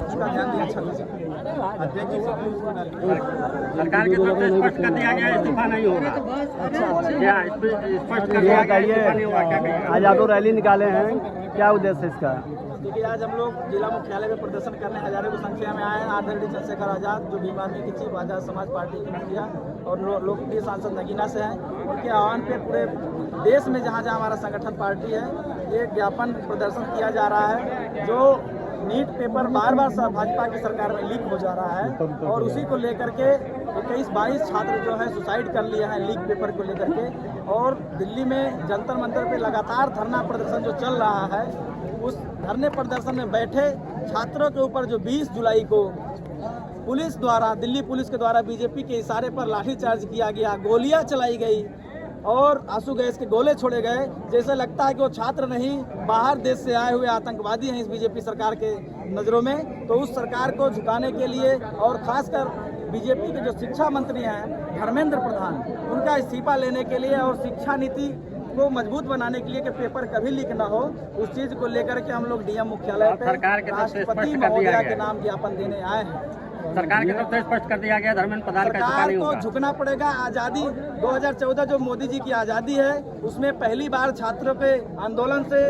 उसका ध्यान दिया अच्छा लगा। सरकार की तरफ से स्पष्ट कर दिया गया इस्तीफा नहीं होगा। क्या स्पष्ट कर दिया गया इस्तीफा नहीं होगा? क्या कहिए? आज आप लोग रैली निकाले हैं, क्या उद्देश्य है इसका? देखिए, आज हम लोग जिला मुख्यालय में प्रदर्शन करने हजारों की संख्या में आए हैं। आदरणीय चंद्रशेखर आजाद जो भीम आर्मी की चीफ, आजाद समाज पार्टी की मुखिया और लोकप्रिय सांसद नगीना से हैं, उनके आह्वान पे पूरे देश में जहाँ जहाँ हमारा संगठन पार्टी है, ये ज्ञापन प्रदर्शन किया जा रहा है। जो नीट पेपर बार बार भाजपा की सरकार में लीक हो जा रहा है और उसी को लेकर के 21-22 छात्र जो है सुसाइड कर लिए हैं लीक पेपर को लेकर के। और दिल्ली में जंतर मंतर पे लगातार धरना प्रदर्शन जो चल रहा है, उस धरने प्रदर्शन में बैठे छात्रों के ऊपर जो 20 जुलाई को पुलिस द्वारा, दिल्ली पुलिस के द्वारा बीजेपी के इशारे पर लाठीचार्ज किया गया, गोलियां चलाई गई और आंसू गैस के गोले छोड़े गए, जैसे लगता है कि वो छात्र नहीं बाहर देश से आए हुए आतंकवादी हैं इस बीजेपी सरकार के नज़रों में। तो उस सरकार को झुकाने के लिए और खासकर बीजेपी के जो शिक्षा मंत्री हैं धर्मेंद्र प्रधान, उनका इस्तीफा लेने के लिए और शिक्षा नीति को मजबूत बनाने के लिए कि पेपर कभी लीक ना हो, उस चीज को लेकर के हम लोग डीएम मुख्यालय पे राष्ट्रपति महोदया के नाम ज्ञापन देने आए हैं। सरकार की तरफ से स्पष्ट कर दिया गया धर्मेंद्र प्रधान का इस्तीफा नहीं होगा। सरकार को झुकना पड़ेगा। आज़ादी 2014 जो मोदी जी की आज़ादी है, उसमें पहली बार छात्रों के आंदोलन से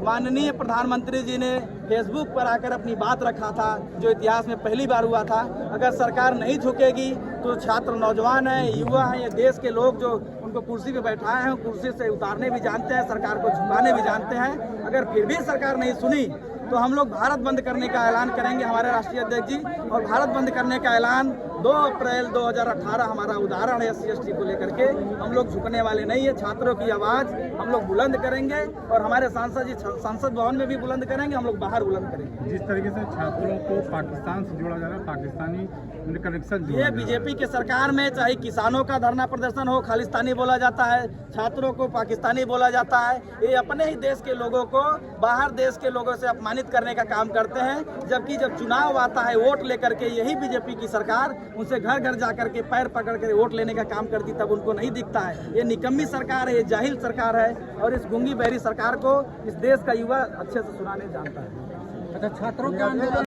माननीय प्रधानमंत्री जी ने फेसबुक पर आकर अपनी बात रखा था, जो इतिहास में पहली बार हुआ था। अगर सरकार नहीं झुकेगी तो छात्र नौजवान हैं, युवा हैं, ये देश के लोग जो उनको कुर्सी पे बैठाए हैं, कुर्सी से उतारने भी जानते हैं, सरकार को झुकाने भी जानते हैं। अगर फिर भी सरकार नहीं सुनी तो हम लोग भारत बंद करने का ऐलान करेंगे, हमारे राष्ट्रीय अध्यक्ष जी। और भारत बंद करने का ऐलान 2 अप्रैल 2018 हमारा उदाहरण है SC/ST को लेकर के। हम लोग झुकने वाले नहीं है। छात्रों की आवाज़ हम लोग बुलंद करेंगे और हमारे सांसद जी संसद भवन में भी बुलंद करेंगे, हम लोग बाहर बुलंद करेंगे। जिस तरीके से छात्रों को पाकिस्तान से जोड़ा जा रहा है, पाकिस्तानी कनेक्शन, ये बीजेपी के सरकार में चाहे किसानों का धरना प्रदर्शन हो, खालिस्तानी बोला जाता है, छात्रों को पाकिस्तानी बोला जाता है। ये अपने ही देश के लोगों को बाहर देश के लोगों से अपमानित करने का काम करते हैं। जबकि जब चुनाव आता है वोट लेकर के, यही बीजेपी की सरकार उनसे घर घर जाकर के पैर पकड़ कर वोट लेने का काम करती, तब उनको नहीं दिखता है। ये निकम्मी सरकार है, ये जाहिल सरकार है और इस गूंगी बहरी सरकार को इस देश का युवा अच्छे से सुनाने जानता है। अच्छा, छात्रों के आंदोलन